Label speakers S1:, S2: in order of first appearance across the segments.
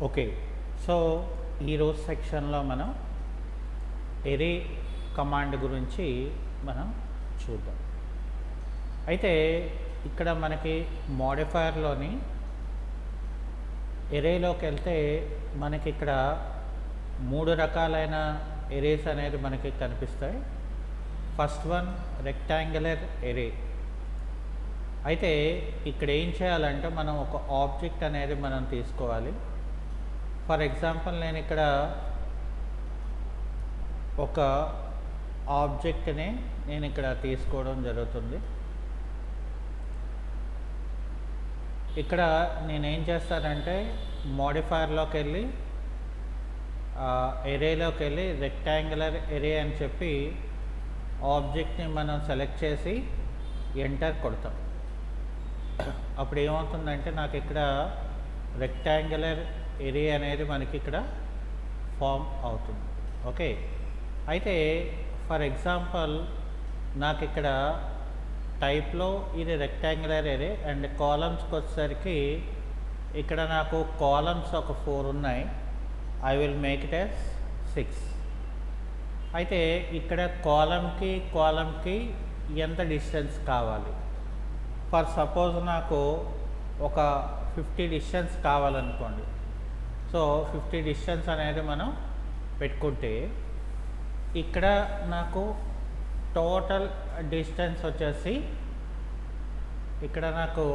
S1: Okay. So, ఈరోజు సెక్షన్‌లో మనం ఎరే కమాండ్ గురించి మనం చూద్దాం. అయితే ఇక్కడ మనకి మోడిఫైయర్‌లోని ఎరేలోకెళ్తే మనకిక్కడ 3 రకాలైన ఎరేస్ అనేది మనకి కనిపిస్తాయి. First one rectangular array. అయితే ఇక్కడ ఏం చేయాలంటే మనం ఒక ఆబ్జెక్ట్ అనేది మనం తీసుకోవాలి. ఫర్ ఎగ్జాంపుల్ నేను ఇక్కడ ఒక ఆబ్జెక్ట్ని నేను ఇక్కడ తీసుకోవడం జరుగుతుంది. ఇక్కడ నేనేం చేస్తానంటే మోడిఫైయర్లోకి వెళ్ళి ఎరేలోకి వెళ్ళి రెక్టాంగులర్ ఎరే అని చెప్పి ఆబ్జెక్ట్ని మనం సెలెక్ట్ చేసి ఎంటర్ కొడతాం. అప్పుడు ఏమవుతుందంటే నాకు ఇక్కడ రెక్టాంగులర్ ఎరే అనేది మనకి ఇక్కడ ఫామ్ అవుతుంది. ఓకే. అయితే ఫర్ ఎగ్జాంపుల్ నాకు ఇక్కడ టైప్లో ఇది రెక్టాంగులర్ ఎరే అండ్ కాలమ్స్కి వచ్చేసరికి ఇక్కడ నాకు కాలమ్స్ ఒక 4 ఉన్నాయి. I will make it as 6. అయితే ఇక్కడ కాలమ్కి ఎంత డిస్టెన్స్ కావాలి? ఫర్ సపోజ్ నాకు ఒక 50 డిస్టెన్స్ కావాలనుకోండి. సో 50 డిస్టెన్స్ అనేది మనం పెట్టుకుంటే ఇక్కడ నాకు టోటల్ డిస్టెన్స్ వచ్చేసి ఇక్కడ నాకు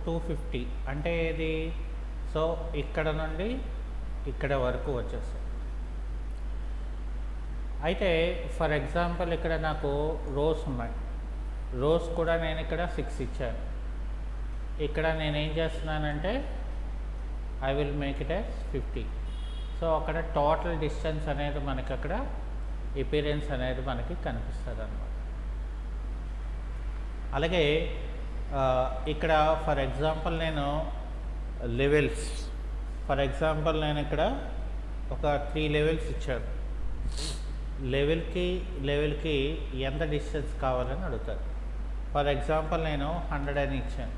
S1: 250 అంటే ఇది. సో ఇక్కడ నుండి ఇక్కడ వరకు వచ్చేసి అయితే ఫర్ ఎగ్జాంపుల్ ఇక్కడ నాకు రోస్ ఉన్నాయి. రోస్ కూడా నేను ఇక్కడ 6 ఇచ్చాను. ఇక్కడ నేనేం చేస్తున్నానంటే I will make it as 50. So అక్కడ టోటల్ డిస్టెన్స్ అనేది మనకి అక్కడ ఎపిరెన్స్ అనేది మనకి కనిపిస్తుంది అన్నమాట. అలాగే ఇక్కడ ఫర్ ఎగ్జాంపుల్ నేను లెవెల్స్, ఫర్ ఎగ్జాంపుల్ నేను ఇక్కడ ఒక 3 లెవెల్స్ ఇచ్చాను. లెవెల్కి ఎంత డిస్టెన్స్ కావాలని అడుగుతారు. ఫర్ ఎగ్జాంపుల్ నేను 100 అని ఇచ్చాను.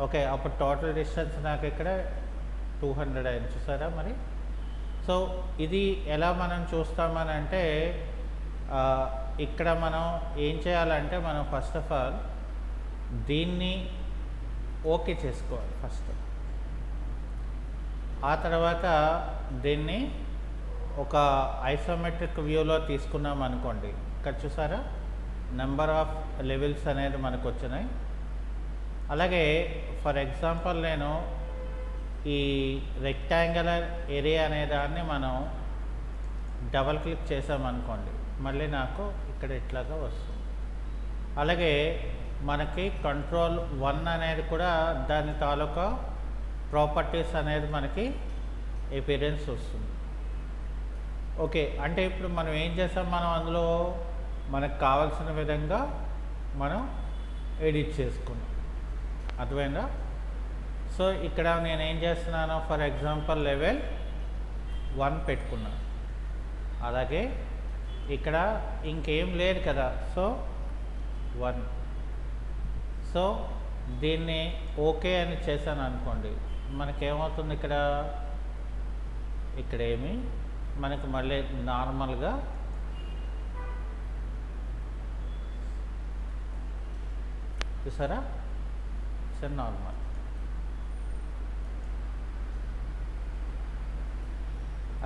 S1: ఓకే, అప్పుడు టోటల్ డిస్టెన్స్ నాకు ఇక్కడ 200 అని చూసారా మరి. సో ఇది ఎలా మనం చూస్తామని అంటే ఇక్కడ మనం ఏం చేయాలంటే మనం ఫస్ట్ ఆఫ్ ఆల్ దీన్ని ఓకే చేసుకోవాలి ఫస్ట్. ఆ తర్వాత దీన్ని ఒక ఐసోమెట్రిక్ వ్యూలో తీసుకున్నాం అనుకోండి. ఇక్కడ చూసారా నెంబర్ ఆఫ్ లెవెల్స్ అనేది మనకు వచ్చినాయి. అలాగే ఫర్ ఎగ్జాంపుల్ నేను ఈ రెక్టాంగులర్ ఎరే అనే దాన్ని మనం డబల్ క్లిక్ చేసామనుకోండి, మళ్ళీ నాకు ఇక్కడ ఇట్లాగా వస్తుంది. అలాగే మనకి కంట్రోల్ 1 అనేది కూడా దాని తాలూకా ప్రాపర్టీస్ అనేది మనకి ఎపిరెన్స్ వస్తుంది. ఓకే, అంటే ఇప్పుడు మనం ఏం చేసాం, మనం అందులో మనకు కావాల్సిన విధంగా మనం ఎడిట్ చేసుకున్నాం. అర్థమైందా? సో ఇక్కడ నేనేం చేస్తున్నాను, ఫర్ ఎగ్జాంపుల్ లెవెల్ 1 పెట్టుకున్నాను. అలాగే ఇక్కడ ఇంకేం లేదు కదా, సో 1. సో దీన్ని ఓకే అని చేశాను అనుకోండి, మనకేమవుతుంది ఇక్కడేమి మనకు మళ్ళీ నార్మల్గా చూసారా, ఇట్స్ నార్మల్.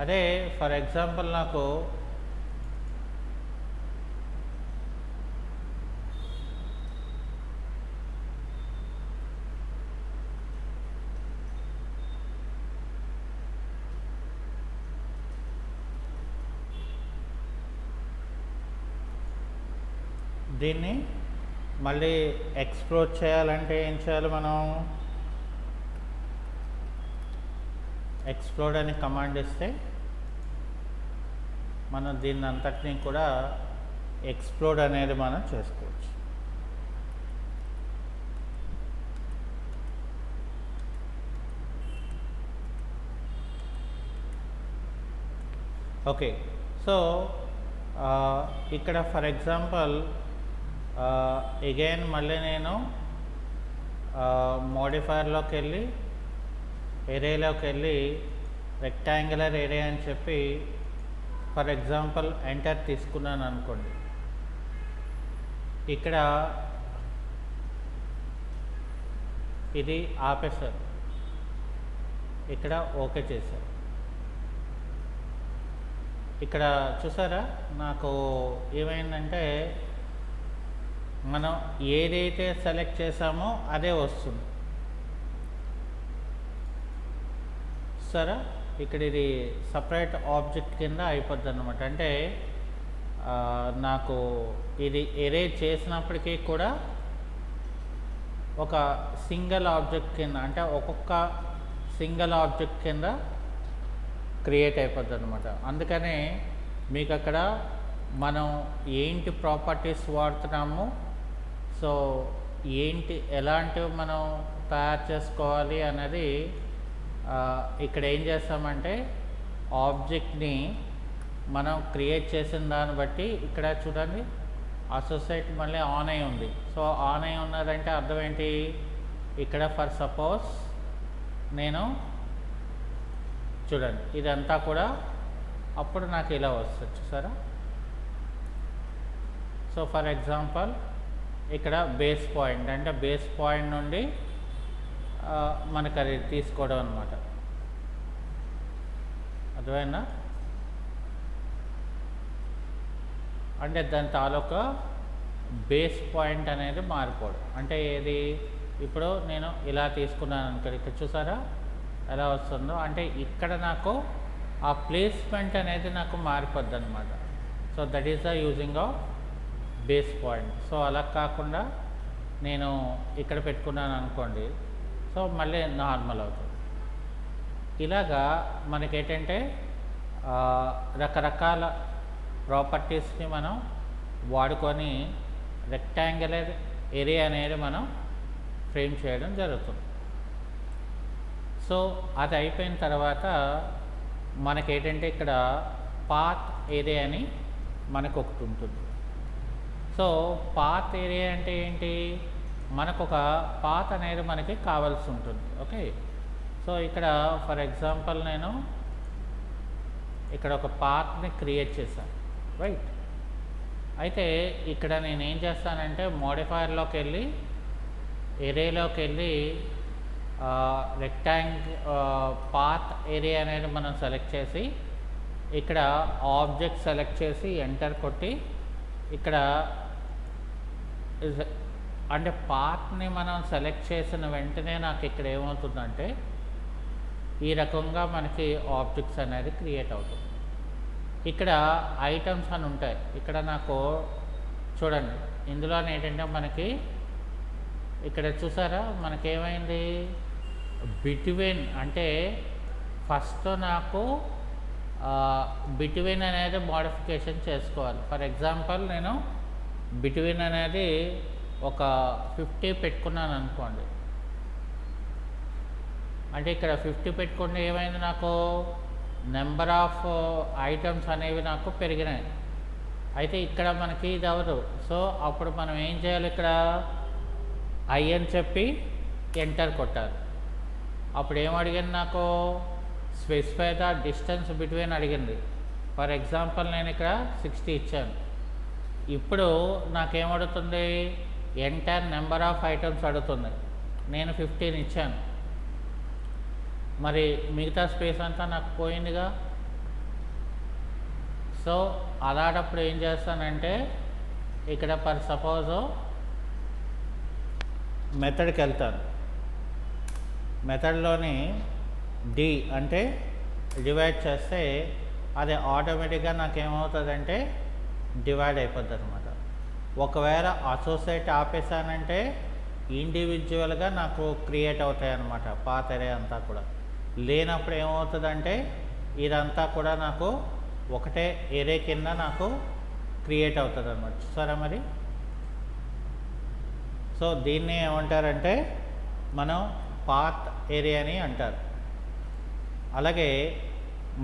S1: అదే ఫర్ ఎగ్జాంపుల్ నాకు దీన్ని మళ్ళీ ఎక్స్ప్లోర్ చేయాలంటే ఏం చేయాలి, మనం ఎక్స్ప్లోడ్ అని కమాండ్ ఇస్తే మనం దీన్ని అంతటినీ కూడా ఎక్స్ప్లోడ్ అనేది మనం చేసుకోవచ్చు. ఓకే, సో ఇక్కడ ఫర్ ఎగ్జాంపుల్ అగైన్ మళ్ళీ నేను మోడిఫైయర్లోకి వెళ్ళి ఏరియాలోకి వెళ్ళి రెక్టాంగులర్ ఏరియా అని చెప్పి ఫర్ ఎగ్జాంపుల్ ఎంటర్ తీసుకున్నాను అనుకోండి. ఇక్కడ ఇది ఆపేశారు, ఇక్కడ ఓకే చేశారు. ఇక్కడ చూసారా నాకు ఏమైందంటే మనం ఏదైతే సెలెక్ట్ చేసామో అదే వస్తుంది. సరే ఇక్కడ ఇది సపరేట్ ఆబ్జెక్ట్ కింద అయిపోద్ది అన్నమాట. అంటే నాకు ఇది ఎరేజ్ చేసినప్పటికీ కూడా ఒక సింగిల్ ఆబ్జెక్ట్ కింద, అంటే ఒక్కొక్క సింగిల్ ఆబ్జెక్ట్ కింద క్రియేట్ అయిపోద్ది అనమాట. అందుకనే మీకు అక్కడ మనం ఏంటి ప్రాపర్టీస్ వాడుతున్నాము, సో ఏంటి ఎలాంటివి మనం తయారు చేసుకోవాలి అనేది ఇక్కడ ఏం చేస్తామంటే ఆబ్జెక్ట్ని మనం క్రియేట్ చేసిన దాన్ని బట్టి ఇక్కడ చూడండి అసోసియేట్ మళ్ళీ ఆన్ అయి ఉంది. సో ఆన్ అయి ఉన్నదంటే అర్థం ఏంటి, ఇక్కడ ఫర్ సపోజ్ నేను చూడండి ఇదంతా కూడా అప్పుడు నాకు ఇలా వస్తుంది చూసారా. సో ఫర్ ఎగ్జాంపుల్ ఇక్కడ బేస్ పాయింట్, అంటే బేస్ పాయింట్ నుండి మనకు అది తీసుకోవడం అనమాట. అర్థమైందా? అంటే దాని తాలూకా బేస్ పాయింట్ అనేది మారిపోవడం. అంటే ఏది ఇప్పుడు నేను ఇలా తీసుకున్నాను అనుకో, ఇక్కడ చూసారా ఎలా వస్తుందో, అంటే ఇక్కడ నాకు ఆ ప్లేస్మెంట్ అనేది నాకు మారిపోద్ది అనమాట. So that is the using of base point. So అలా కాకుండా నేను ఇక్కడ పెట్టుకున్నాను అనుకోండి, సో మళ్ళీ నార్మల్ అవుతుంది. ఇలాగా మనకేంటంటే రకరకాల ప్రాపర్టీస్ని మనం వాడుకొని రెక్టాంగులర్ ఏరియా అనేది మనం ఫ్రేమ్ చేయడం జరుగుతుంది. సో అది అయిపోయిన తర్వాత మనకేంటంటే ఇక్కడ పాత్ ఏరియా అని మనకు ఒకటి ఉంటుంది. సో పాత్ ఏరియా అంటే ఏంటి, మనకు ఒక పాత్ అనేది మనకి కావాల్సి ఉంటుంది. ఓకే, సో ఇక్కడ ఫర్ ఎగ్జాంపుల్ నేను ఇక్కడ ఒక పాత్ని క్రియేట్ చేశాను, రైట్. అయితే ఇక్కడ నేను ఏం చేస్తానంటే మోడిఫైయర్లోకి వెళ్ళి ఏరియాలోకి వెళ్ళి పాత్ ఏరియా అనేది మనం సెలెక్ట్ చేసి ఇక్కడ ఆబ్జెక్ట్ సెలెక్ట్ చేసి ఎంటర్ కొట్టి ఇక్కడ అంటే పాత్ని మనం సెలెక్ట్ చేసిన వెంటనే నాకు ఇక్కడ ఏమవుతుందంటే ఈ రకంగా మనకి ఆబ్జెక్ట్స్ అనేది క్రియేట్ అవుతుంది. ఇక్కడ ఐటమ్స్ అని ఉంటాయి. ఇక్కడ నాకు చూడండి ఇందులో ఏంటంటే మనకి ఇక్కడ చూసారా మనకేమైంది, బిట్వీన్ అంటే ఫస్ట్ నాకు బిట్వీన్ అనేది మోడిఫికేషన్ చేసుకోవాలి. ఫర్ ఎగ్జాంపుల్ నేను బిట్వీన్ అనేది ఒక 50 పెట్టుకున్నాను అనుకోండి. అంటే ఇక్కడ 50 పెట్టుకుంటే ఏమైంది, నాకు నెంబర్ ఆఫ్ ఐటమ్స్ అనేవి నాకు పెరిగినాయి. అయితే ఇక్కడ మనకి ఇది అవ్వదు. సో అప్పుడు మనం ఏం చేయాలి, ఇక్కడ ఐ అని చెప్పి ఎంటర్ కొట్టాలి. అప్పుడు ఏం అడిగింది, నాకు స్పెసిఫై ద డిస్టెన్స్ బిట్వీన్ అడిగింది. ఫర్ ఎగ్జాంపుల్ నేను ఇక్కడ 60 ఇచ్చాను. ఇప్పుడు నాకేమడుతుంది, ఎంటర్ నెంబర్ ఆఫ్ ఐటమ్స్ అడుగుతుంది. నేను 15 ఇచ్చాను, మరి మిగతా స్పేస్ అంతా నాకు పోయిందిగా. సో అలాంటప్పుడు ఏం చేస్తానంటే ఇక్కడ ఫర్ సపోజ్ మెథడ్కి వెళ్తాను. మెథడ్లోని డి అంటే డివైడ్ చేస్తే అది ఆటోమేటిక్గా నాకేమవుతుందంటే డివైడ్ అయిపోద్ది అనమాట. ఒకవేళ అసోసియేట్ ఆపేసానంటే ఇండివిజువల్గా నాకు క్రియేట్ అవుతాయి అన్నమాట పాత ఏరియా అంతా కూడా. లేనప్పుడు ఏమవుతుందంటే ఇదంతా కూడా నాకు ఒకటే ఏరియా కింద నాకు క్రియేట్ అవుతుంది అన్నమాట. చూసారా మరి. సో దీన్ని ఏమంటారంటే మనం పాత్ ఏరియా అని అంటారు. అలాగే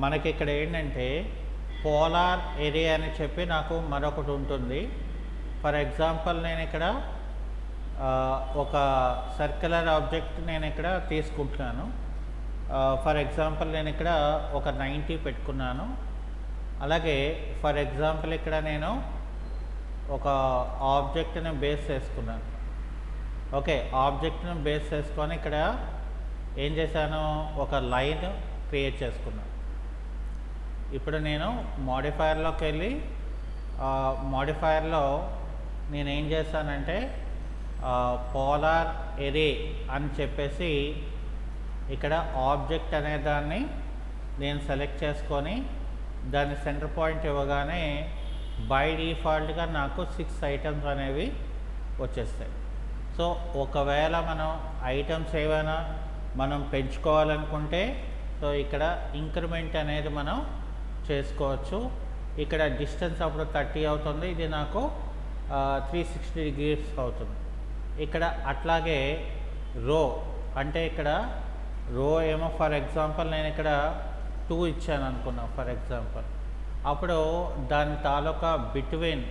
S1: మనకి ఇక్కడ ఏంటంటే పోలార్ ఏరియా అని చెప్పి నాకు మరొకటి ఉంటుంది. ఫర్ ఎగ్జాంపుల్ నేను ఇక్కడ ఒక సర్క్యులర్ ఆబ్జెక్ట్ నేను ఇక్కడ తీసుకుంటున్నాను. ఫర్ ఎగ్జాంపుల్ నేను ఇక్కడ ఒక 90 పెట్టుకున్నాను. అలాగే ఫర్ ఎగ్జాంపుల్ ఇక్కడ నేను ఒక ఆబ్జెక్ట్ని బేస్ చేసుకున్నాను. ఓకే, ఆబ్జెక్ట్ని బేస్ చేసుకొని ఇక్కడ ఏం చేశాను, ఒక లైన్ క్రియేట్ చేసుకున్నాను. ఇప్పుడు నేను మోడిఫైయర్లోకి వెళ్ళి మోడిఫైయర్లో నేను ఏం చేశానంటే పోలార్ ఎరే అని చెప్పేసి ఇక్కడ ఆబ్జెక్ట్ అనే దాన్ని నేను సెలెక్ట్ చేసుకొని దాని సెంటర్ పాయింట్ ఇవ్వగానే బై డిఫాల్ట్గా నాకు 6 ఐటమ్స్ అనేవి వచ్చేస్తాయి. సో ఒకవేళ మనం ఐటమ్స్ ఏమైనా మనం పెంచుకోవాలనుకుంటే సో ఇక్కడ ఇంక్రిమెంట్ అనేది మనం చేసుకోవచ్చు. ఇక్కడ డిస్టెన్స్ అప్పుడు 30 అవుతుంది, ఇది నాకు 360 degrees అవుతుంది. ఇక్కడ అట్లాగే రో అంటే ఇక్కడ రో ఏమో ఫర్ ఎగ్జాంపుల్ నేను ఇక్కడ 2 ఇచ్చాను అనుకున్నా ఫర్ ఎగ్జాంపుల్. అప్పుడు దాని తాలూకా బిట్వీన్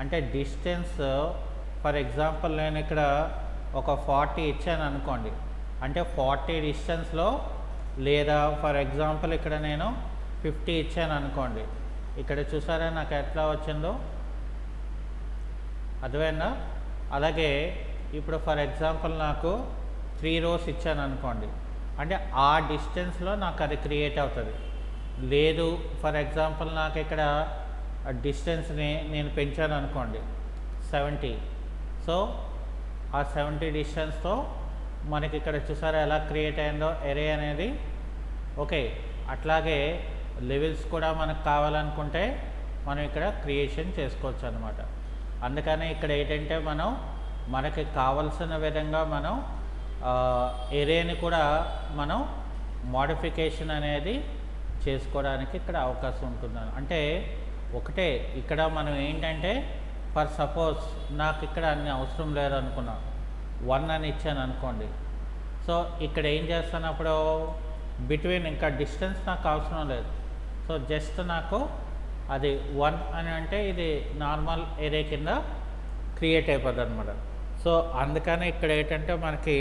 S1: అంటే డిస్టెన్స్ ఫర్ ఎగ్జాంపుల్ నేను ఇక్కడ ఒక 40 ఇచ్చాను అనుకోండి, అంటే 40 డిస్టెన్స్లో, లేదా ఫర్ ఎగ్జాంపుల్ ఇక్కడ నేను 50 ఇచ్చాను అనుకోండి. ఇక్కడ చూసారా నాకు ఎట్లా వచ్చిందో, అర్థమైందా? అలాగే ఇప్పుడు ఫర్ ఎగ్జాంపుల్ నాకు 3 rows ఇచ్చాను అనుకోండి, అంటే ఆ డిస్టెన్స్లో నాకు అది క్రియేట్ అవుతుంది. లేదు ఫర్ ఎగ్జాంపుల్ నాకు ఇక్కడ డిస్టెన్స్ని నేను పెంచాను అనుకోండి 70, సో ఆ 70 డిస్టెన్స్తో మనకి ఇక్కడ చూసారా ఎలా క్రియేట్ అయిందో ఎరే అనేది. ఓకే, అట్లాగే లెవెల్స్ కూడా మనకు కావాలనుకుంటే మనం ఇక్కడ క్రియేషన్ చేసుకోవచ్చు అనమాట. అందుకని ఇక్కడ ఏంటంటే మనకి కావలసిన విధంగా మనం ఎరేని కూడా మనం మోడిఫికేషన్ అనేది చేసుకోవడానికి ఇక్కడ అవకాశం ఉంటుంది. అంటే ఒకటే ఇక్కడ మనం ఏంటంటే ఫర్ సపోజ్ నాకు ఇక్కడ అన్ని అవసరం లేదనుకున్నా 1 అని ఇచ్చాను అనుకోండి. సో ఇక్కడ ఏం చేస్తాను అప్పుడు బిట్వీన్ ఇంకా డిస్టెన్స్ నాకు అవసరం లేదు. సో జస్ట్ నాకు అది 1 అని అంటే ఇది నార్మల్ ఏరియా కింద క్రియేట్ అయిపోతుంది అనమాట. సో అందుకని ఇక్కడ ఏంటంటే మనకి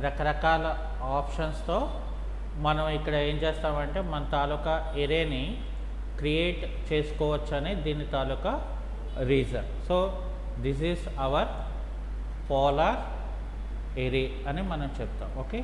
S1: రకరకాల ఆప్షన్స్తో మనం ఇక్కడ ఏం చేస్తామంటే మన తాలూకా ఎరేని క్రియేట్ చేసుకోవచ్చు అని దీని తాలూకా reason. So this is our polar array అని మనం చెప్తాం. ఓకే.